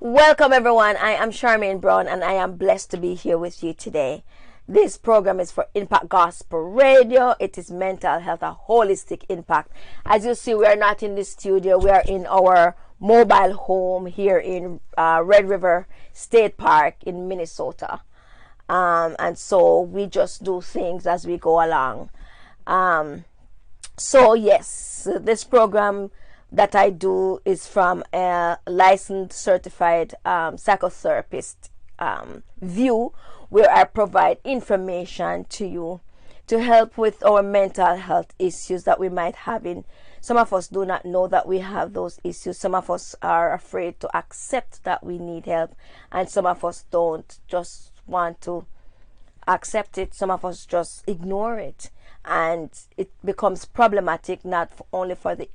Welcome everyone. I am Charmaine Brown and I am blessed to be here with you today. This program is for Impact Gospel Radio. It is mental health, a holistic impact. As you see, we are not in the studio. We are in our mobile home here in Red River State Park in Minnesota. And so we just do things as we go along. So yes, this program that I do is from a licensed certified psychotherapist view, where I provide information to you to help with our mental health issues that we might have. In some of us do not know that we have those issues. Some of us are afraid to accept that we need help, and some of us don't just want to accept it. Some of us just ignore it, and it becomes problematic not only for the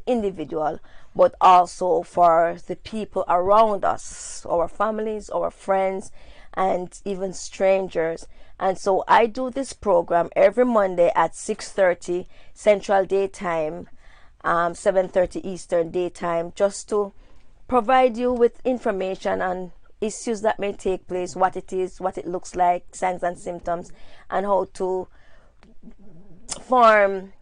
individual, but also for the people around us, our families, our friends, and even strangers. And so I do this program every Monday at 6:30 Central Daytime, 7:30 Eastern Daytime, just to provide you with information on issues that may take place, what it is, what it looks like, signs and symptoms, and how to form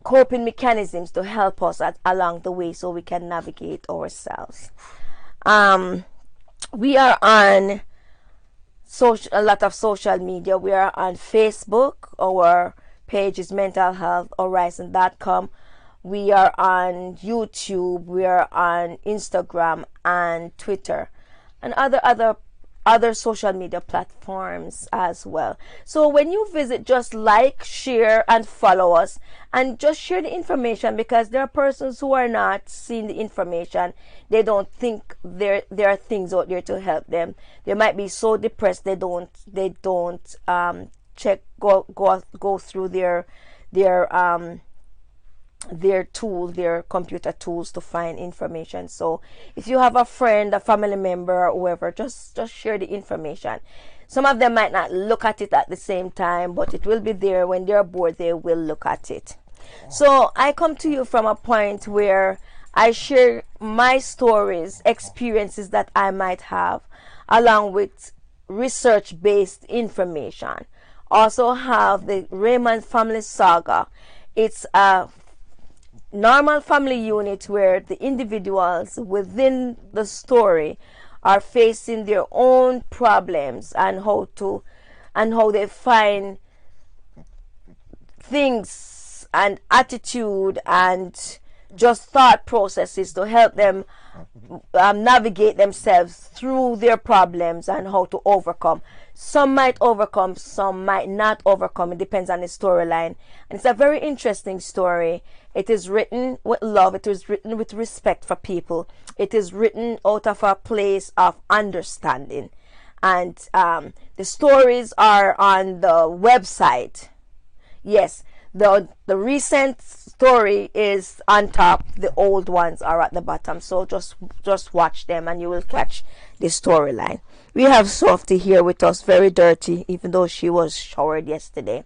coping mechanisms to help us along the way so we can navigate ourselves. We are on a lot of social media. We are on Facebook. Our page is mentalhealthhorizon.com. We are on YouTube. We are on Instagram and Twitter and other social media platforms as well. So when you visit, just like, share, and follow us, and just share the information, because there are persons who are not seeing the information. They don't think there are things out there to help them. They might be so depressed they don't go through their computer tools to find information. So if you have a friend, a family member, or whoever, just share the information. Some of them might not look at it at the same time, but it will be there. When they're bored, they will look at it. So I come to you from a point where I share my stories, experiences that I might have, along with research-based information. Also have the Raymond family saga. It's a normal family unit where the individuals within the story are facing their own problems, and how they find things and attitude and just thought processes to help them navigate themselves through their problems and how to overcome. Some might overcome, some might not overcome. It depends on the storyline. And it's a very interesting story. It is written with love. It is written with respect for people. It is written out of a place of understanding. And the stories are on the website. Yes, the recent story is on top. The old ones are at the bottom. So just watch them and you will catch the storyline. We have Softy here with us, very dirty, even though she was showered yesterday.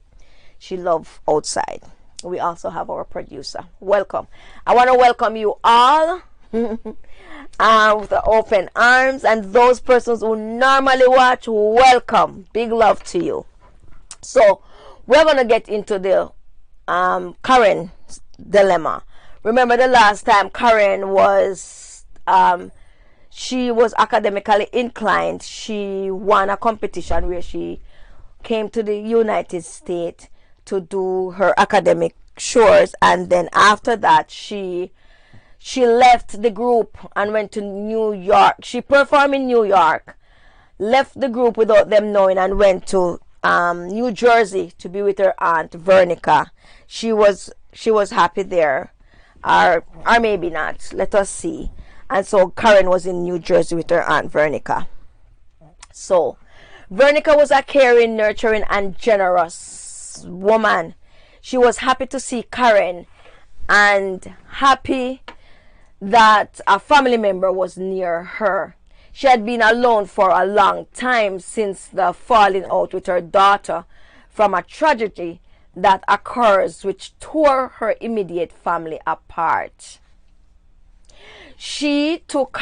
She loves outside. We also have our producer. Welcome. I want to welcome you all with open arms, and those persons who normally watch, welcome. Big love to you. So we're going to get into the Karen dilemma. Remember the last time Karen was she was academically inclined. She won a competition where she came to the United States to do her academic chores, and then after that she left the group and went to New York. She performed in New York, left the group without them knowing, and went to New Jersey to be with her aunt Vernica. She was happy there, or maybe not. Let us see. And so Karen was in New Jersey with her aunt Vernica. So Vernica was a caring, nurturing, and generous woman. She was happy to see Karen and happy that a family member was near her. She had been alone for a long time since the falling out with her daughter from a tragedy that occurs which tore her immediate family apart. She took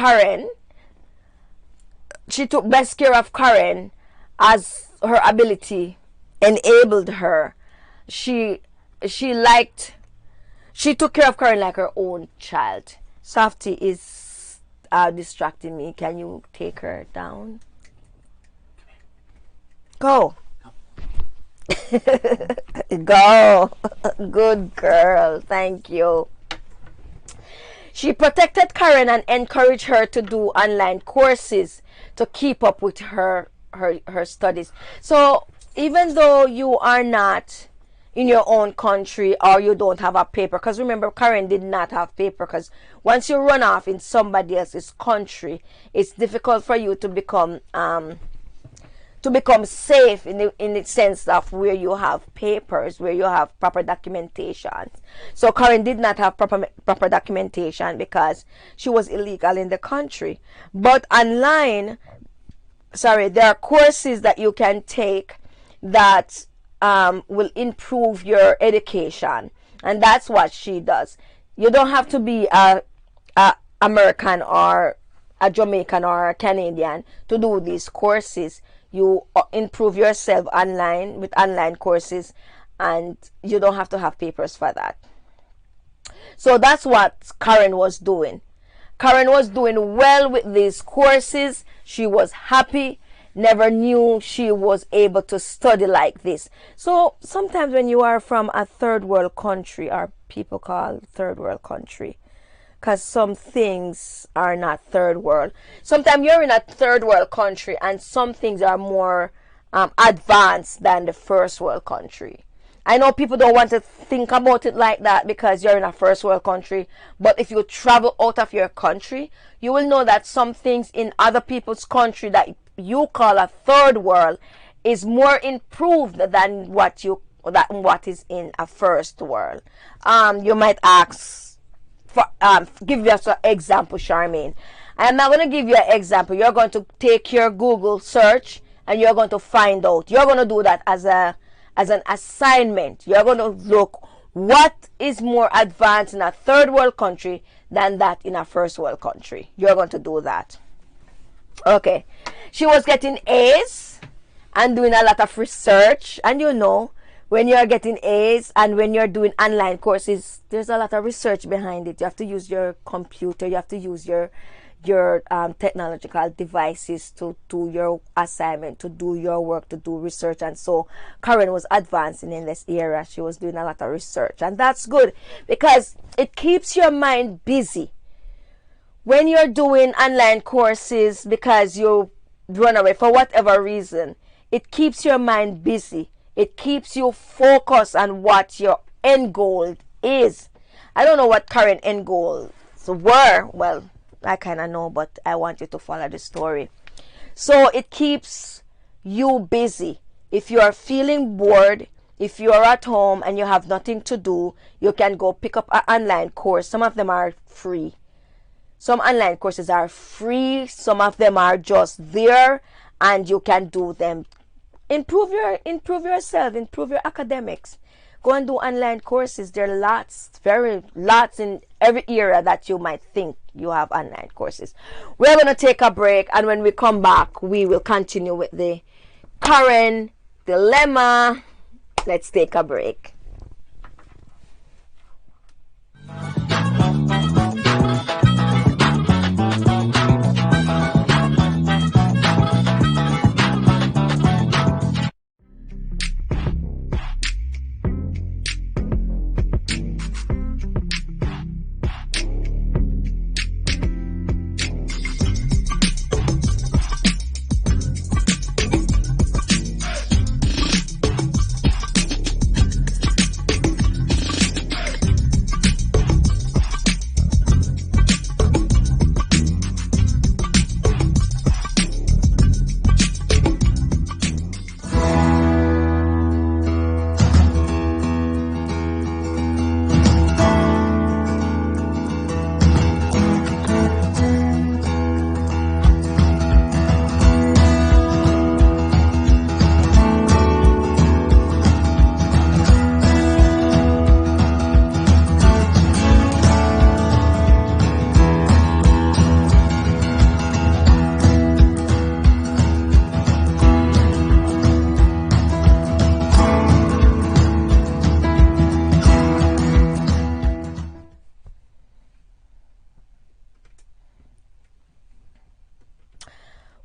best care of Karen as her ability enabled her. She took care of Karen like her own child. Softy is distracting me. Can you take her down? Go. Go. Good girl. Thank you. She protected Karen and encouraged her to do online courses to keep up with her studies. So even though you are not in your own country or you don't have a paper, because remember, Karen did not have paper, because once you run off in somebody else's country, it's difficult for you to become safe in the sense of where you have papers, where you have proper documentation. So Karen did not have proper documentation because she was illegal in the country. But online, there are courses that you can take that will improve your education, and that's what she does. You don't have to be a American or a Jamaican or a Canadian to do these courses. You improve yourself online with online courses, and you don't have to have papers for that. So that's what Karen was doing. Karen was doing well with these courses. She was happy. Never knew she was able to study like this. So sometimes when you are from a third world country, or people call third world country, because some things are not third world. Sometimes you're in a third world country and some things are more advanced than the first world country. I know people don't want to think about it like that because you're in a first world country, but if you travel out of your country, you will know that some things in other people's country that you call a third world is more improved than what is in a first world. You might ask, give us an example, Charmaine. I'm not going to give you an example. You're going to take your Google search and you're going to find out. You're going to do that as an assignment. You're going to look what is more advanced in a third world country than that in a first world country. You're going to do that. Okay. She was getting A's and doing a lot of research, and you know, when you're getting A's and when you're doing online courses, there's a lot of research behind it. You have to use your computer. You have to use your technological devices to do your assignment, to do your work, to do research. And so Karen was advancing in this area. She was doing a lot of research, and that's good because it keeps your mind busy. When you're doing online courses because you run away for whatever reason, it keeps your mind busy. It keeps you focused on what your end goal is. I don't know what current end goals were. Well, I kind of know, but I want you to follow the story. So it keeps you busy. If you are feeling bored, if you are at home and you have nothing to do, you can go pick up an online course. Some of them are free. Some online courses are free. Some of them are just there and you can do them. Improve yourself, improve your academics. Go and do online courses. There are lots in every area that you might think you have online courses. We're going to take a break, and when we come back, we will continue with the Karen dilemma. Let's take a break.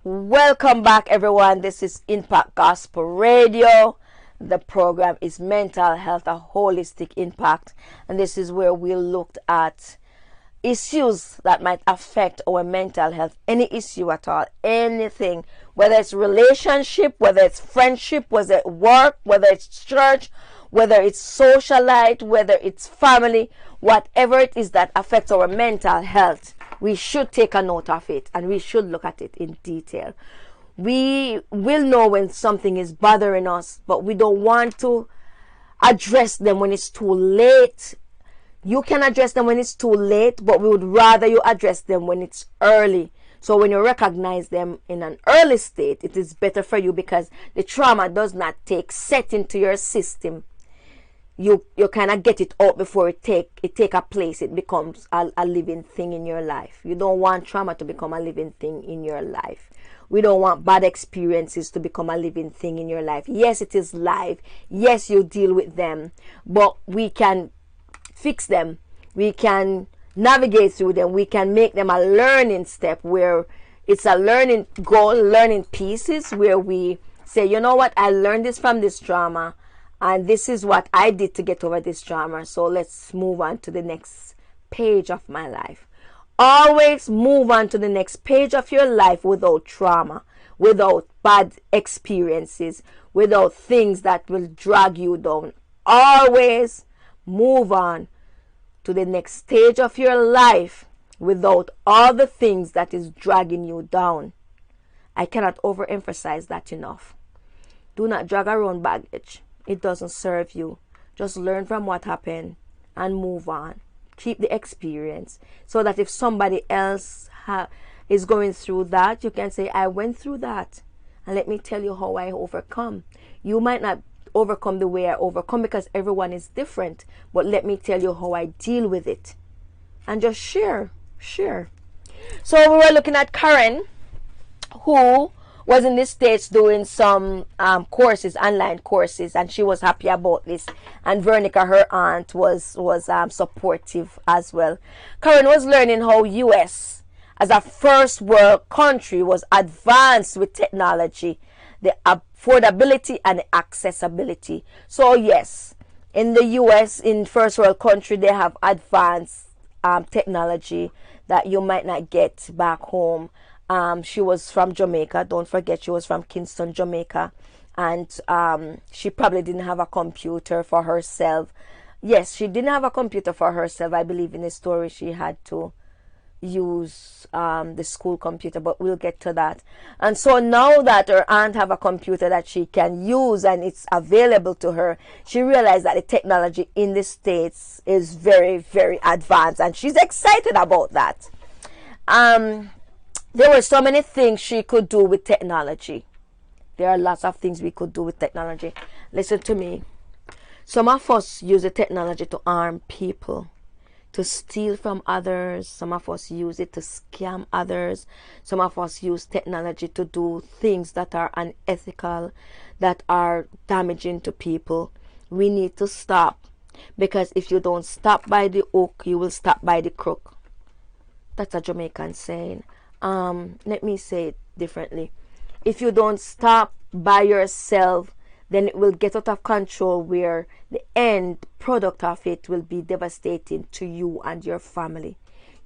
Welcome back, everyone. This is Impact Gospel Radio. The program is Mental Health, a Holistic Impact. And this is where we looked at issues that might affect our mental health. Any issue at all, anything, whether it's relationship, whether it's friendship, whether it's work, whether it's church, whether it's social life, whether it's family, whatever it is that affects our mental health, we should take a note of it and we should look at it in detail. We will know when something is bothering us, but we don't want to address them when it's too late. You can address them when it's too late, but we would rather you address them when it's early. So when you recognize them in an early state, it is better for you because the trauma does not set into your system. You kind of get it out before it take a place. It becomes a living thing in your life. You don't want trauma to become a living thing in your life. We don't want bad experiences to become a living thing in your life. Yes, it is life. Yes, you deal with them, but we can fix them. We can navigate through them. We can make them a learning step where it's a learning goal, learning pieces where we say, you know what, I learned this from this trauma. And this is what I did to get over this trauma. So let's move on to the next page of my life. Always move on to the next page of your life without trauma, without bad experiences, without things that will drag you down. Always move on to the next stage of your life without all the things that is dragging you down. I cannot overemphasize that enough. Do not drag around baggage. It doesn't serve you. Just learn from what happened and move on. Keep the experience so that if somebody else is going through that, you can say, I went through that and let me tell you how I overcome. You might not overcome the way I overcome because everyone is different, but let me tell you how I deal with it. And just share. So we were looking at Karen, who was in the States doing some courses, online courses, and she was happy about this. And Veronica, her aunt, was supportive as well. Karen was learning how US, as a first world country, was advanced with technology, the affordability and the accessibility. So yes, in the US, in first world country, they have advanced technology that you might not get back home. She was from Jamaica. Don't forget, she was from Kingston, Jamaica. And she probably didn't have a computer for herself. Yes, she didn't have a computer for herself. I believe in the story she had to use the school computer, but we'll get to that. And so now that her aunt have a computer that she can use and it's available to her, she realized that the technology in the States is very, very advanced, and she's excited about that. There were so many things she could do with technology. There are lots of things we could do with technology. Listen to me. Some of us use the technology to harm people, to steal from others. Some of us use it to scam others. Some of us use technology to do things that are unethical, that are damaging to people. We need to stop, because if you don't stop by the hook, you will stop by the crook. That's a Jamaican saying. Let me say it differently. If you don't stop by yourself, then it will get out of control, where the end product of it will be devastating to you and your family.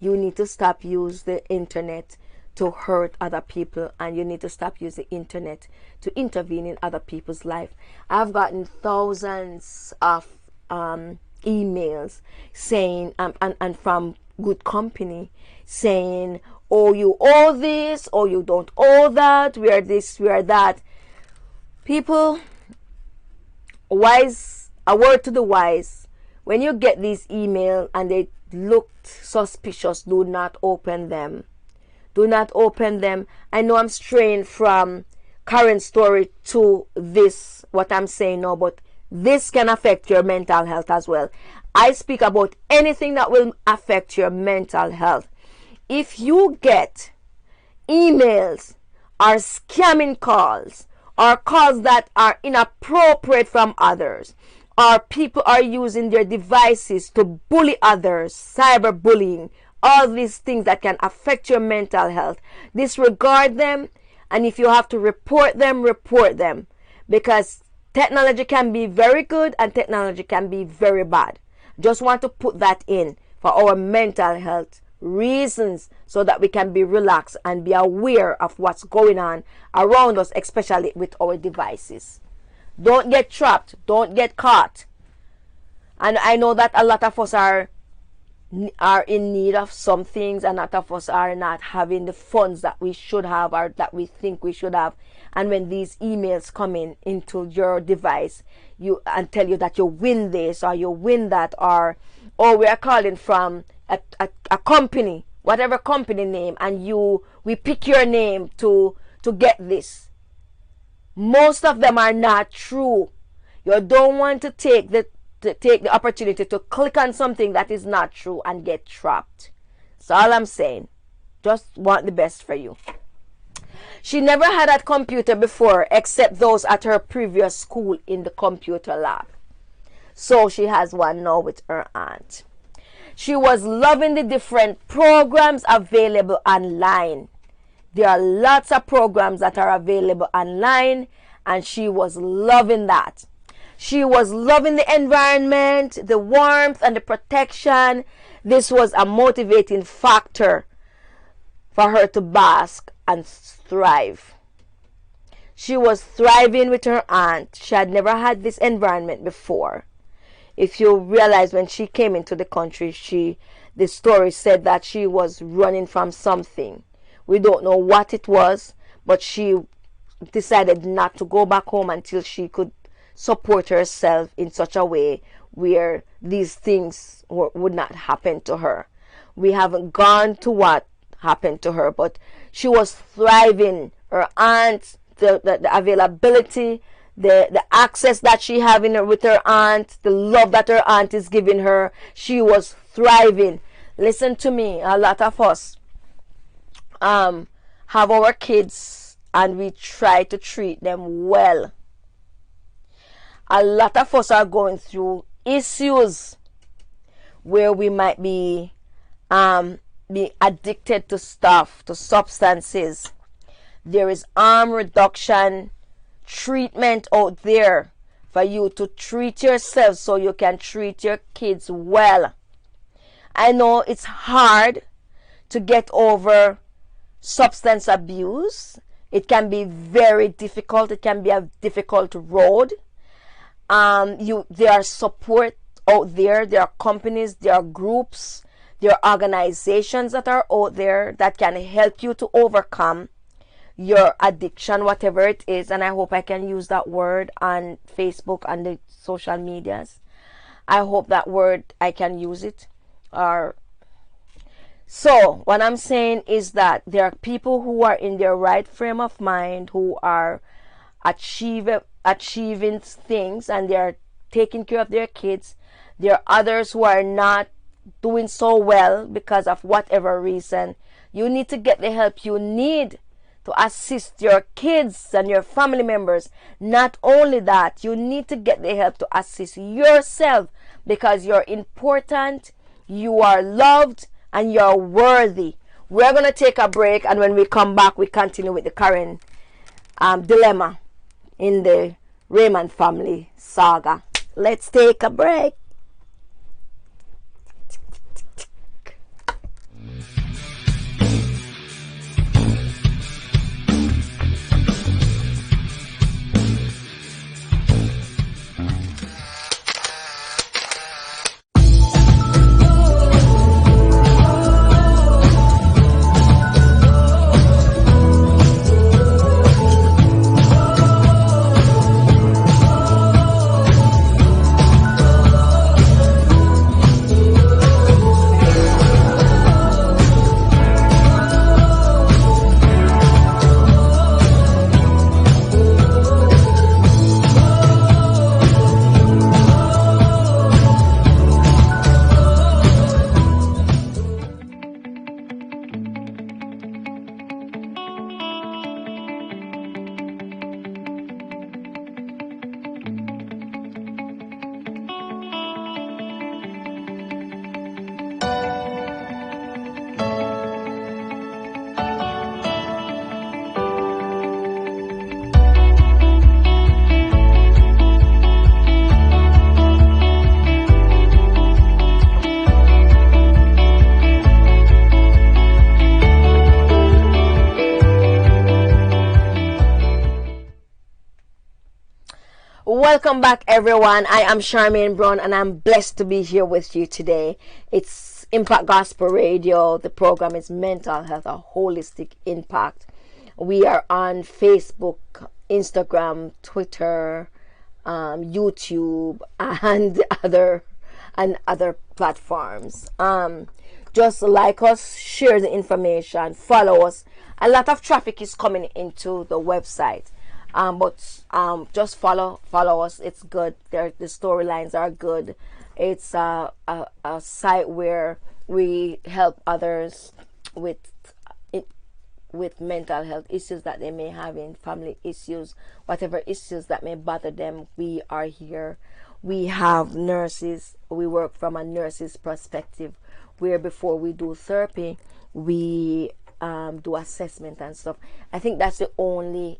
You need to stop using the internet to hurt other people, and you need to stop using the internet to intervene in other people's life. I've gotten thousands of emails saying, and from good company, saying, oh, you owe this, or you don't owe that, we are this, we are that. People, wise, a word to the wise, when you get these emails and they look suspicious, do not open them. Do not open them. I know I'm straying from current story to this, what I'm saying now, but this can affect your mental health as well. I speak about anything that will affect your mental health. If you get emails or scamming calls, or calls that are inappropriate from others, or people are using their devices to bully others, cyberbullying, all these things that can affect your mental health, disregard them And if you have to report them, report them. Because technology can be very good and technology can be very bad. Just want to put that in for our mental health reasons, so that we can be relaxed and be aware of what's going on around us, especially with our devices. Don't get trapped. Don't get caught. And I know that a lot of us are in need of some things, and a lot of us are not having the funds that we should have or that we think we should have. And when these emails come in into your device, and tell you that you win this or you win that, or we are calling from a company, whatever company name, and we pick your name to get this. Most of them are not true. You don't want to take the opportunity to click on something that is not true and get trapped. That's all I'm saying. Just want the best for you. She never had a computer before, except those at her previous school in the computer lab. So she has one now with her aunt. She was loving the different programs available online. There are lots of programs that are available online, and she was loving that. She was loving the environment, the warmth, and the protection. This was a motivating factor for her to bask and thrive. She was thriving with her aunt. She had never had this environment before. If you realize, when she came into the country, the story said that she was running from something. We don't know what it was, but she decided not to go back home until she could support herself in such a way where these things would not happen to her. We haven't gone to what happened to her, but she was thriving. Her aunt, the availability, the access that she having with her aunt, the love that her aunt is giving her, she was thriving. Listen to me, a lot of us have our kids and we try to treat them well. A lot of us are going through issues where we might be addicted to stuff, to substances. There is harm reduction treatment out there for you to treat yourself so you can treat your kids well. I know it's hard to get over substance abuse. It can be very difficult. It can be a difficult road. There are support out there. There are companies, there are groups, there are organizations that are out there that can help you to overcome your addiction, whatever it is. And I hope I can use that word on Facebook and the social medias. I hope that word I can use it. So what I'm saying is that there are people who are in their right frame of mind, who are achieving things, and they are taking care of their kids. There are others who are not doing so well because of whatever reason. You need to get the help you need to assist your kids and your family members. Not only that, you need to get the help to assist yourself, because you're important, you are loved, and you're worthy. We're going to take a break, and when we come back, we continue with the current dilemma in the Raymond family saga. Let's take a break. Welcome back, everyone. I am Charmaine Brown, and I'm blessed to be here with you today. It's Impact Gospel Radio. The program is Mental Health, a Holistic Impact. We are on Facebook, Instagram, Twitter, YouTube, and other platforms. Just like us, share the information, follow us. A lot of traffic is coming into the website. But just follow us. It's good. The storylines are good. It's a site where we help others with mental health issues that they may have, in family issues, whatever issues that may bother them. We are here. We have nurses. We work from a nurse's perspective, where before we do therapy, we do assessment and stuff. I think this is the only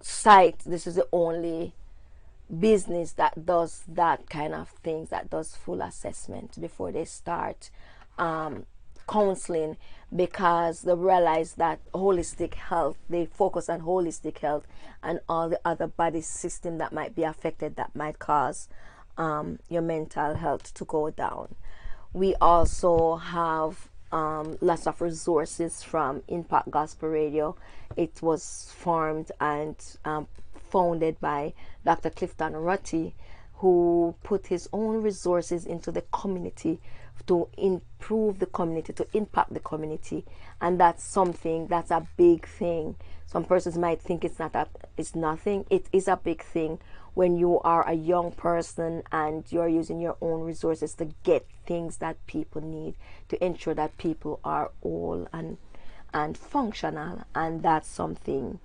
site, this is the only business that does that kind of things, that does full assessment before they start counseling, because they realize that holistic health, they focus on holistic health and all the other body system that might be affected, that might cause your mental health to go down. We also have lots of resources from Impact Gospel Radio. It was formed and founded by Dr. Clifton Rutty, who put his own resources into the community to improve the community, to impact the community. And that's a big thing. Some persons might think it's nothing. It is a big thing when you are a young person and you're using your own resources to get things that people need, to ensure that people are whole and functional. And that's something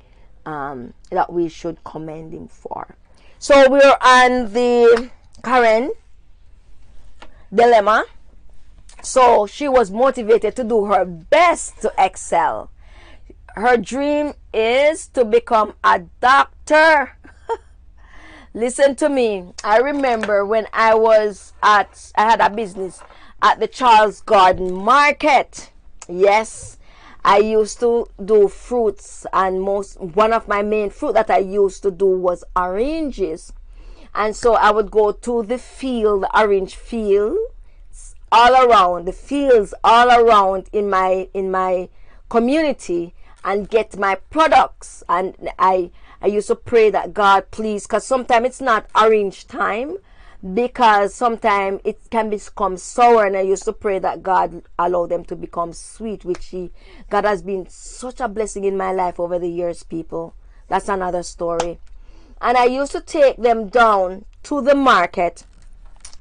that we should commend him for. So we're on the Karen dilemma. So she was motivated to do her best to excel. Her dream is to become a doctor. Listen to me. I remember when I had a business at the Charles Garden Market. Yes, I used to do fruits, and one of my main fruit that I used to do was oranges. And so I would go to the field, the orange fields all around in my community, and get my products. And I used to pray that God, please, because sometimes it's not orange time, because sometimes it can become sour, and I used to pray that God allow them to become sweet, God has been such a blessing in my life over the years, people. That's another story. And I used to take them down to the market,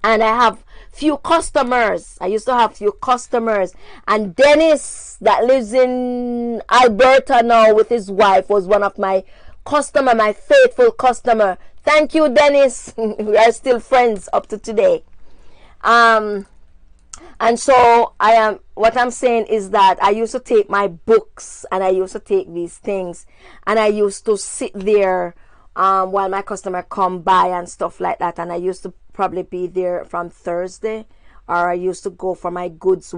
and I have few customers. I used to have few customers, and Dennis, that lives in Alberta now with his wife, was one of my customer, my faithful customer. Thank you, Dennis. We are still friends up to today. And so what I'm saying is that I used to take my books, and I used to take these things, and I used to sit there while my customer come by and stuff like that. And I used to probably be there from Thursday, or I used to go for my goods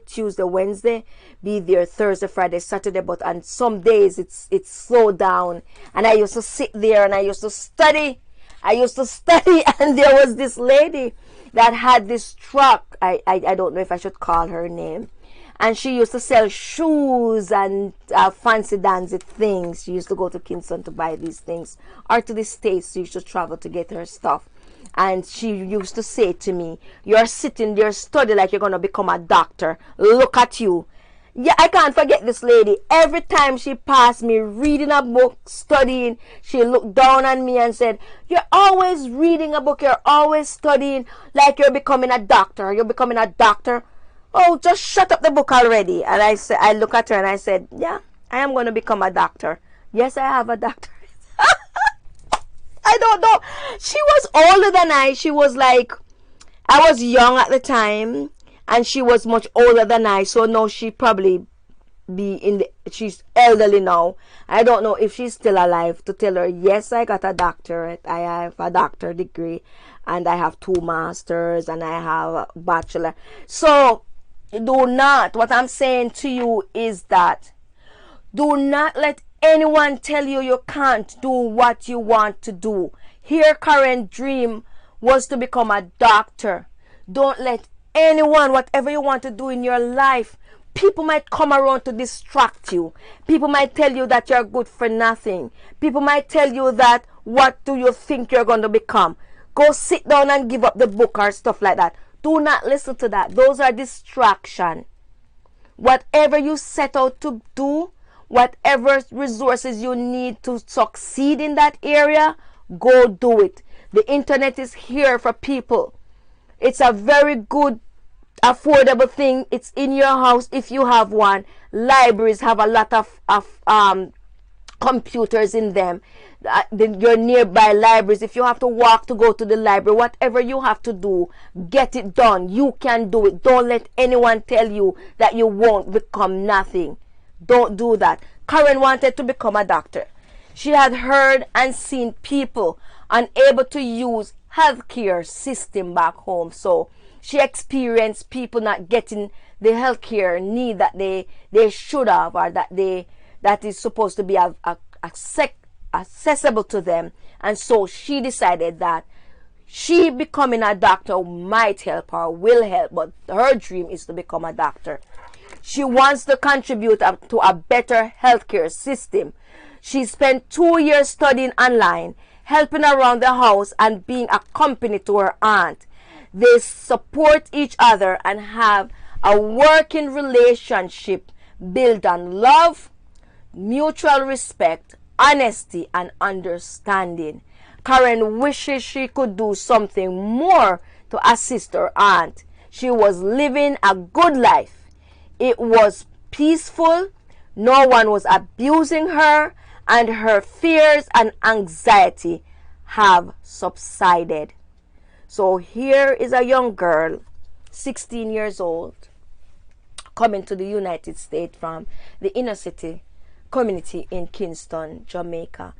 Tuesday, Wednesday, be there Thursday, Friday, Saturday. But on some days it's slowed down, and I used to sit there and I used to study. And there was this lady that had this truck. I don't know if I should call her name. And she used to sell shoes and fancy dancy things. She used to go to Kingston to buy these things, or to the States. She used to travel to get her stuff. And she used to say to me, "You're sitting there studying like you're going to become a doctor. Look at you." Yeah, I can't forget this lady. Every time she passed me reading a book, studying, she looked down on me and said, "You're always reading a book. You're always studying like you're becoming a doctor. You're becoming a doctor. Oh, just shut up the book already." And I look at her and I said, "Yeah, I am going to become a doctor. Yes, I have a doctorate." I don't know. She was older than I. She was like, I was young at the time, and she was much older than I. So now she probably she's elderly now. I don't know if she's still alive to tell her, yes, I got a doctorate. I have a doctor degree, and I have 2 masters, and I have a bachelor. So what I'm saying to you is that Do not let anyone tell you you can't do what you want to do. Here, Karen's dream was to become a doctor. Don't let anyone, whatever you want to do in your life, people might come around to distract you. People might tell you that you're good for nothing. People might tell you that, what do you think you're going to become? Go sit down and give up the book or stuff like that. Do not listen to that. Those are distraction. Whatever you set out to do, whatever resources you need to succeed in that area, go do it. The internet is here for people. It's a very good, affordable thing. It's in your house if you have one. Libraries have a lot of computers in them. Your nearby libraries, if you have to walk to go to the library, whatever you have to do, get it done. You can do it. Don't let anyone tell you that you won't become nothing. Don't do that. Karen wanted to become a doctor. She had heard and seen people unable to use healthcare system back home. So she experienced people not getting the healthcare need that they should have, or that is supposed to be accessible to them. And so she decided that she becoming a doctor might help her, will help, but her dream is to become a doctor. She wants to contribute to a better healthcare system. She spent 2 years studying online, helping around the house, and being a company to her aunt. They support each other and have a working relationship built on love, mutual respect, honesty, and understanding. Karen wishes she could do something more to assist her aunt. She was living a good life. It was peaceful. No one was abusing her, and her fears and anxiety have subsided. So here is a young girl, 16 years old, coming to the United States from the inner city community in Kingston, Jamaica.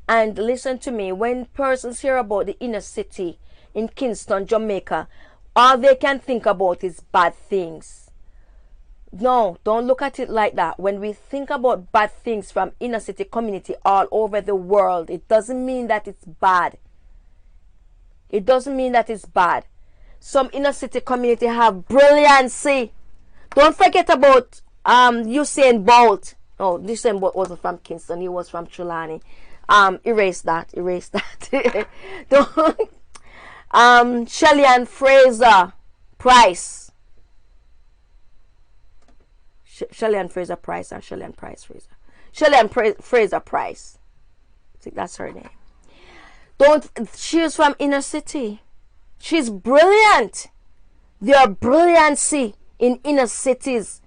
And listen to me, when persons hear about the inner city in Kingston, Jamaica, all they can think about is bad things. No, don't look at it like that. When we think about bad things from inner city community all over the world, it doesn't mean that it's bad. It doesn't mean that it's bad. Some inner city community have brilliancy. Don't forget about Usain Bolt. Oh, Usain Bolt wasn't from Kingston. He was from Trelawney. Erase that. Don't. Shelley and Fraser Price. Shelley and Fraser Price, or Shelley and Price Fraser. Shelley and Fraser Price. I think that's her name. She's from inner city. She's brilliant. There are brilliancy in inner cities.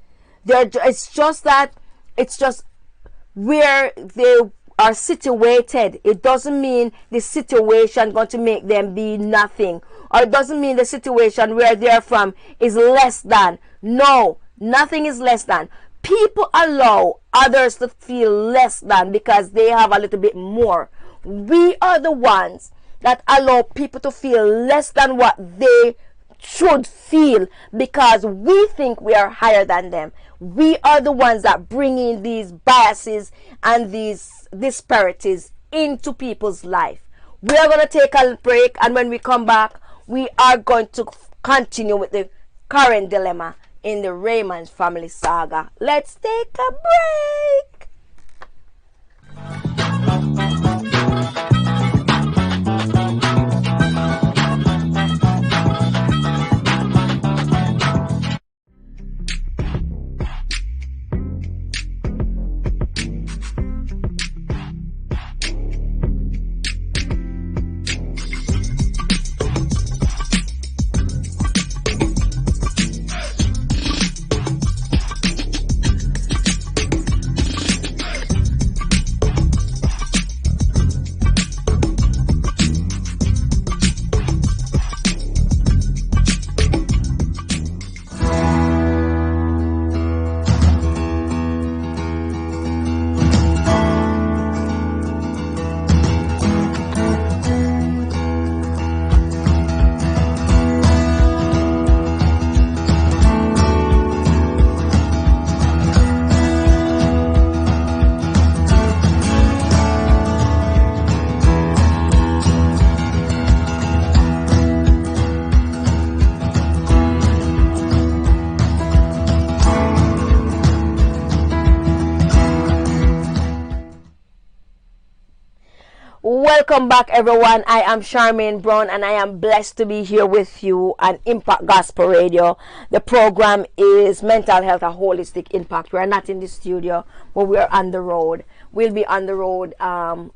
It's just where they are situated. It doesn't mean the situation going to make them be nothing, or it doesn't mean the situation where they're from is less than. No, nothing is less than. People allow others to feel less than because they have a little bit more. We are the ones that allow people to feel less than what they should feel because we think we are higher than them. We are the ones that bring in these biases and these disparities into people's life. We are going to take a break, and when we come back, we are going to continue with the current dilemma in the Raymond family saga. Let's take a break. Welcome back, everyone. I am Charmaine Brown, and I am blessed to be here with you on Impact Gospel Radio. The program is Mental Health, a Holistic Impact. We are not in the studio, but we are on the road. We'll be on the road.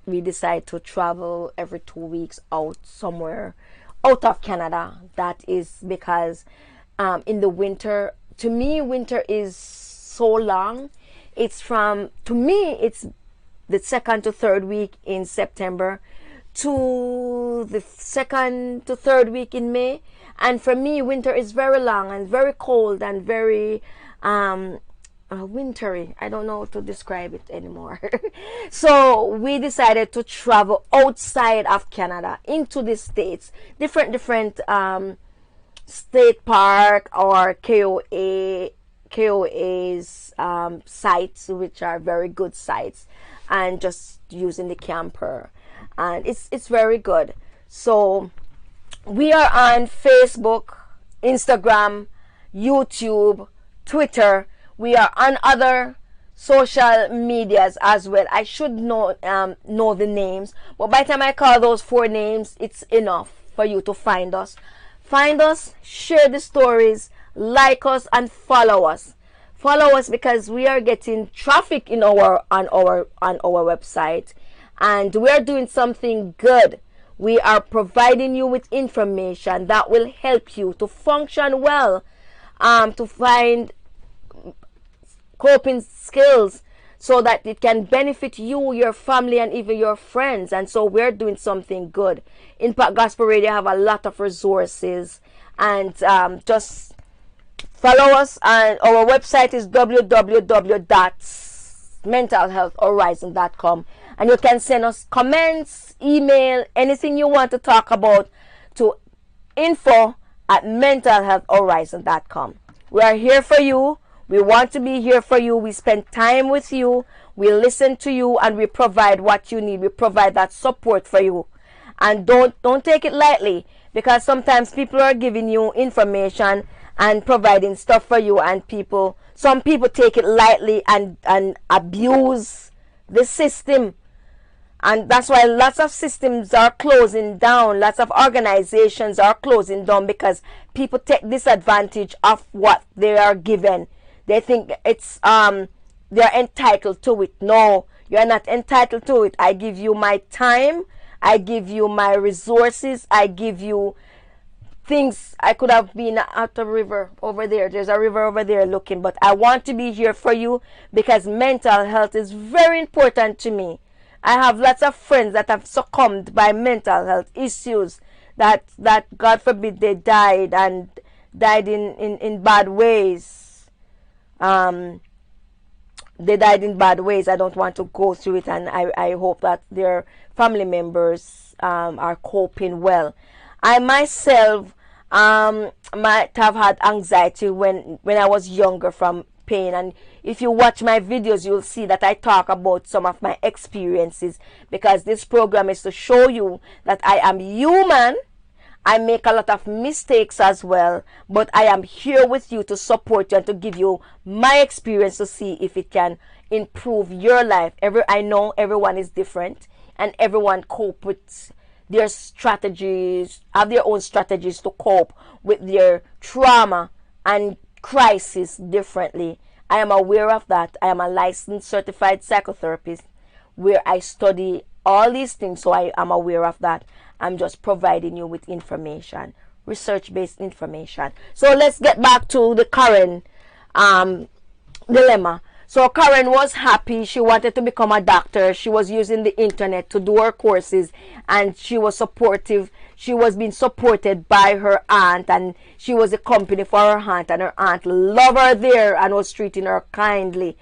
We decide to travel every 2 weeks out somewhere out of Canada. That is because in the winter, to me, winter is so long. It's the second to third week in September to the second to third week in May. And for me, winter is very long and very cold and very wintry. I don't know how to describe it anymore. So we decided to travel outside of Canada into the States, different state park or KOA's sites, which are very good sites, and just using the camper, and it's very good. So we are on Facebook, Instagram, YouTube, Twitter. We are on other social medias as well. I should know the names, but by the time I call those 4 names, it's enough for you to find us. Find us, share the stories, like us, and follow us. Follow us because we are getting traffic on our website, and we are doing something good. We are providing you with information that will help you to function well, to find coping skills so that it can benefit you, your family, and even your friends. And so we're doing something good. Impact Gospel Radio have a lot of resources, and just follow us. And our website is www.mentalhealthhorizon.com, and you can send us comments, email, anything you want to talk about to info@mentalhealthhorizon.com. We are here for you. We want to be here for you. We spend time with you. We listen to you, and we provide what you need. We provide that support for you. And don't take it lightly, because sometimes people are giving you information and providing stuff for you, and some people take it lightly and abuse the system. And that's why lots of systems are closing down. Lots of organizations are closing down because people take disadvantage of what they are given. They think it's they're entitled to it. No, you're not entitled to it. I give you my time. I give you my resources. I give you things. I could have been at a river over there. There's a river over there looking, but I want to be here for you because mental health is very important to me. I have lots of friends that have succumbed by mental health issues that God forbid they died in bad ways. They died in bad ways. I don't want to go through it, and I hope that their family members are coping well. I myself might have had anxiety when I was younger from pain, and if you watch my videos, you'll see that I talk about some of my experiences, because this program is to show you that I am human. I make a lot of mistakes as well, but I am here with you to support you and to give you my experience to see if it can improve your life. I know everyone is different, and everyone cope with their strategies, have their own strategies to cope with their trauma and crisis differently. I am aware of that. I am a licensed certified psychotherapist where I study all these things, so I am aware of that. I'm just providing you with information, research-based information. So let's get back to the Karen dilemma. So Karen was happy. She wanted to become a doctor. She was using the internet to do her courses, and she was supportive. She was being supported by her aunt, and she was a company for her aunt, and her aunt loved her there and was treating her kindly.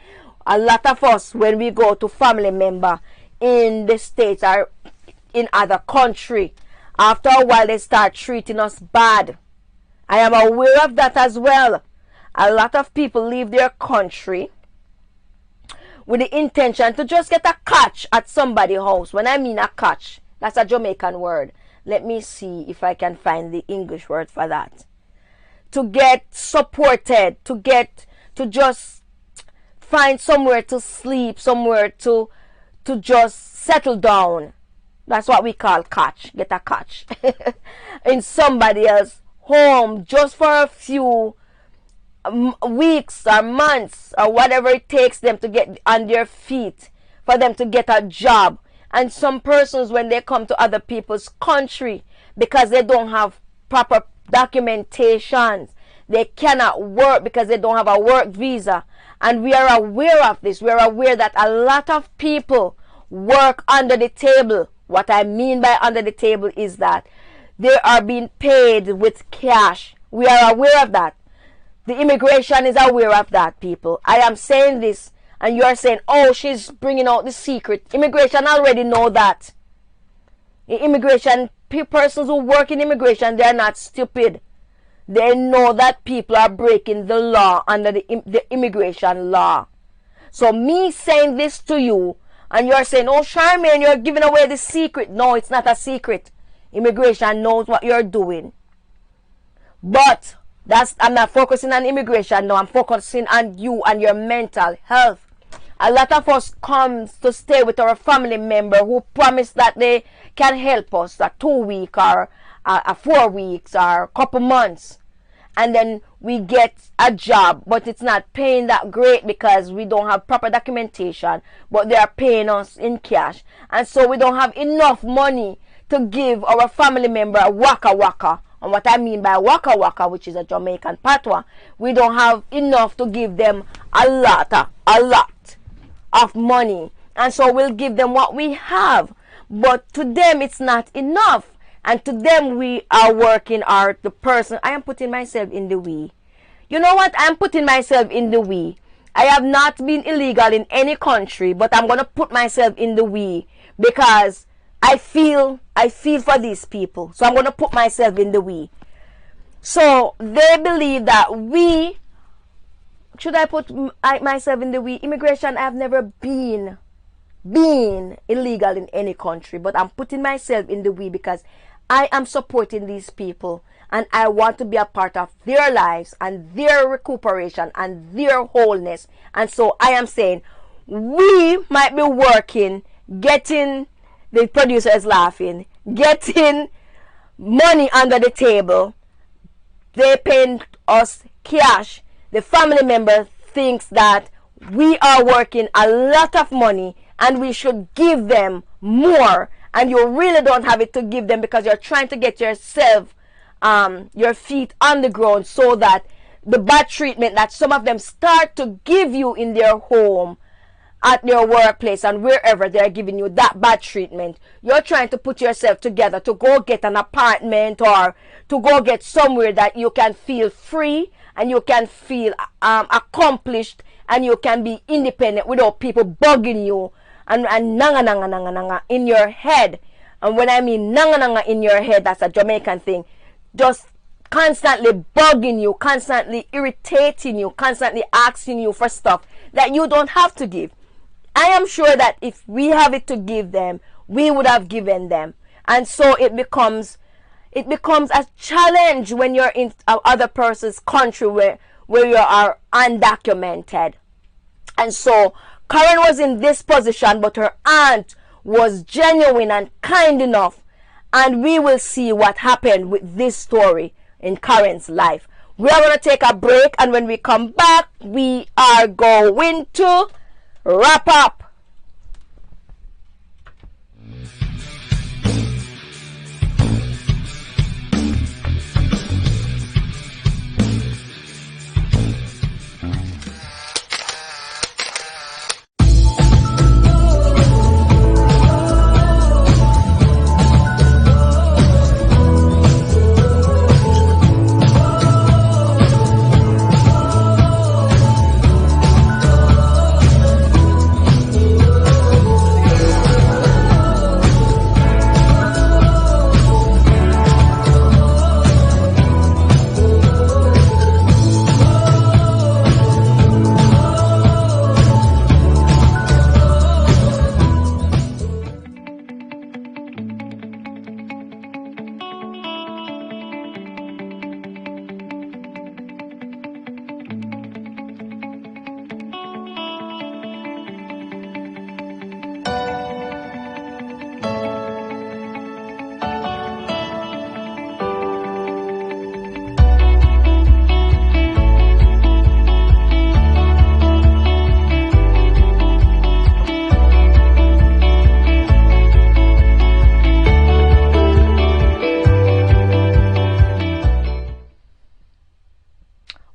A lot of us, when we go to family member in the States or in other country, after a while they start treating us bad. I am aware of that as well. A lot of people leave their country with the intention to just get a catch at somebody's house. When I mean a catch, that's a Jamaican word. Let me see if I can find the English word for that. To get supported, to just find somewhere to sleep, somewhere to just settle down. That's what we call catch. Get a catch in somebody else's home just for a few weeks or months or whatever it takes them to get on their feet, for them to get a job. And some persons, when they come to other people's country, because they don't have proper documentations, they cannot work because they don't have a work visa. And we are aware of this. We are aware that a lot of people work under the table. What I mean by under the table is that they are being paid with cash. We are aware of that. The immigration is aware of that, people. I am saying this, and you are saying, oh, she's bringing out the secret. Immigration already know that. The immigration, persons who work in immigration, they are not stupid. They know that people are breaking the law under the immigration law. So me saying this to you, and you're saying, oh, Charmaine, you're giving away the secret. No, it's not a secret. Immigration knows what you're doing. But I'm not focusing on immigration. No, I'm focusing on you and your mental health. A lot of us comes to stay with our family member who promise that they can help us a 2 week or a 4 weeks or a couple months. And then we get a job, but it's not paying that great because we don't have proper documentation, but they are paying us in cash. And so we don't have enough money to give our family member a waka waka. And what I mean by waka waka, which is a Jamaican patois, we don't have enough to give them a lot of money. And so we'll give them what we have. But to them, it's not enough. And to them, we are working hard. The person, I am putting myself in the we. You know what? I'm putting myself in the we. I have not been illegal in any country, but I'm going to put myself in the we because I feel for these people. So I'm going to put myself in the we. So they believe that should I put myself in the we? Immigration, I've never been illegal in any country, but I'm putting myself in the we because I am supporting these people and I want to be a part of their lives and their recuperation and their wholeness. And so I am saying we might be working, getting, the producer is laughing, getting money under the table. They paying us cash. The family member thinks that we are working a lot of money and we should give them more, and you really don't have it to give them because you're trying to get yourself, your feet on the ground, so that the bad treatment that some of them start to give you in their home, at their workplace, and wherever they're giving you that bad treatment, you're trying to put yourself together to go get an apartment or to go get somewhere that you can feel free and you can feel accomplished and you can be independent without people bugging you and nanga nanga nanga nanga in your head. And when I mean nanga nanga in your head, that's a Jamaican thing. Just constantly bugging you, constantly irritating you, constantly asking you for stuff that you don't have to give. I am sure that if we have it to give them, we would have given them. And so it becomes a challenge when you're in other person's country where you are undocumented. And so Karen was in this position, but her aunt was genuine and kind enough. And we will see what happened with this story in Karen's life. We are going to take a break, and when we come back, we are going to wrap up.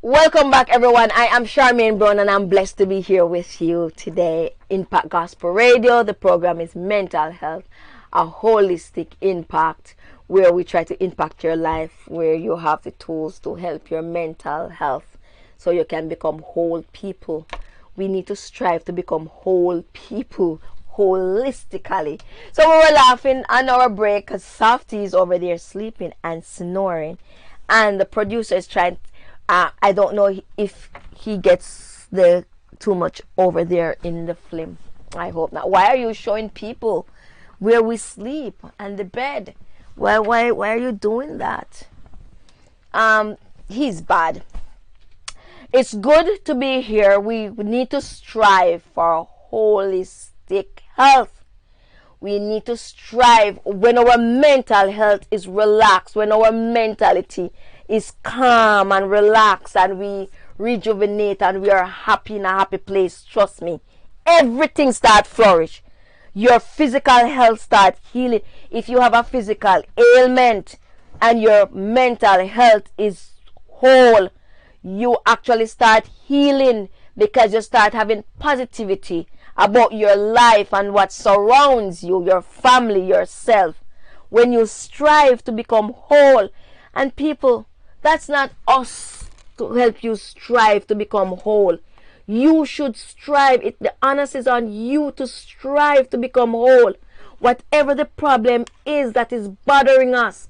Welcome back, everyone. I am Charmaine Brown, and I'm blessed to be here with you today. Impact Gospel Radio. The program is Mental Health, a holistic impact where we try to impact your life, where you have the tools to help your mental health so you can become whole people. We need to strive to become whole people holistically. So we were laughing on our break because Softy is over there sleeping and snoring, and the producer is trying. I don't know if he gets the too much over there in the film. I hope not. Why are you showing people where we sleep and the bed? Why are you doing that? He's bad. It's good to be here. We need to strive for holistic health. We need to strive when our mental health is relaxed, when our mentality is calm and relaxed, and we rejuvenate and we are happy in a happy place. Trust me, everything starts flourish. Your physical health starts healing. If you have a physical ailment and your mental health is whole, you actually start healing because you start having positivity about your life and what surrounds you, your family, yourself. When you strive to become whole, and people, that's not us to help you strive to become whole. You should strive. The onus is on you to strive to become whole. Whatever the problem is that is bothering us,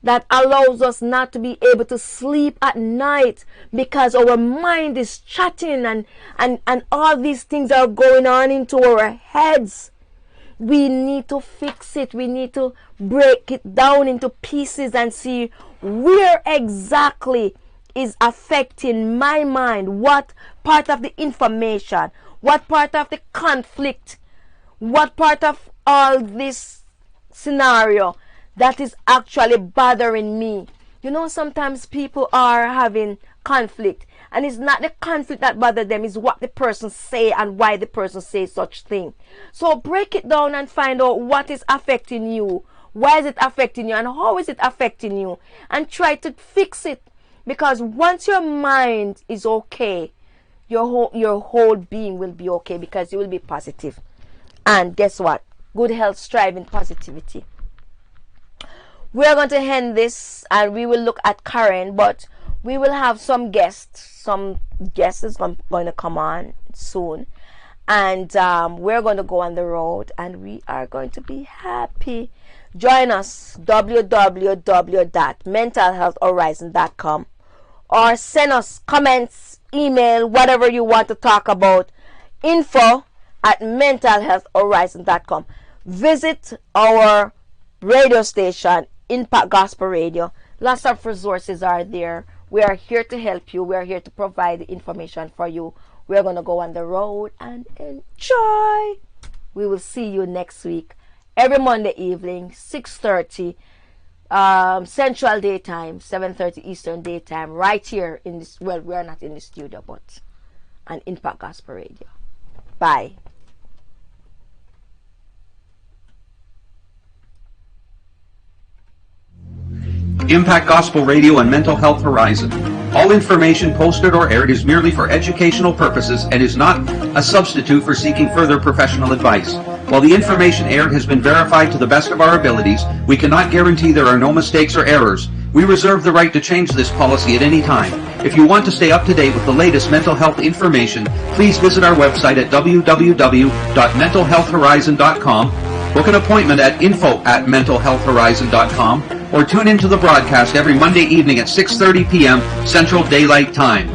that allows us not to be able to sleep at night because our mind is chatting and all these things are going on into our heads. We need to fix it. We need to break it down into pieces and see where exactly is affecting my mind. What part of the information, what part of the conflict, what part of all this scenario that is actually bothering me. You know, sometimes people are having conflict, and it's not the conflict that bothers them, it's what the person say and why the person says such thing. So break it down and find out what is affecting you, why is it affecting you, and how is it affecting you, and try to fix it. Because once your mind is okay, your whole being will be okay, because you will be positive. And guess what? Good health strive in positivity. We're going to end this and we will look at Karen, but we will have some guests. Some guests is going to come on soon. And we're going to go on the road and we are going to be happy. Join us, www.mentalhealthhorizon.com, or send us comments, email, whatever you want to talk about, info@mentalhealthhorizon.com. Visit our radio station, Impact Gospel Radio. Lots of resources are there. We are here to help you. We are here to provide the information for you. We are going to go on the road and enjoy. We will see you next week, every Monday evening, 6:30 Central Daytime, 7:30 Eastern Daytime, right here in this. Well, we are not in the studio, but on Impact Gospel Radio. Bye. Impact Gospel Radio and Mental Health Horizon. All information posted or aired is merely for educational purposes and is not a substitute for seeking further professional advice. While the information aired has been verified to the best of our abilities, we cannot guarantee there are no mistakes or errors. We reserve the right to change this policy at any time. If you want to stay up to date with the latest mental health information, please visit our website at www.mentalhealthhorizon.com, book an appointment at info@mentalhealthhorizon.com, or tune into the broadcast every Monday evening at 6:30 p.m. Central Daylight Time.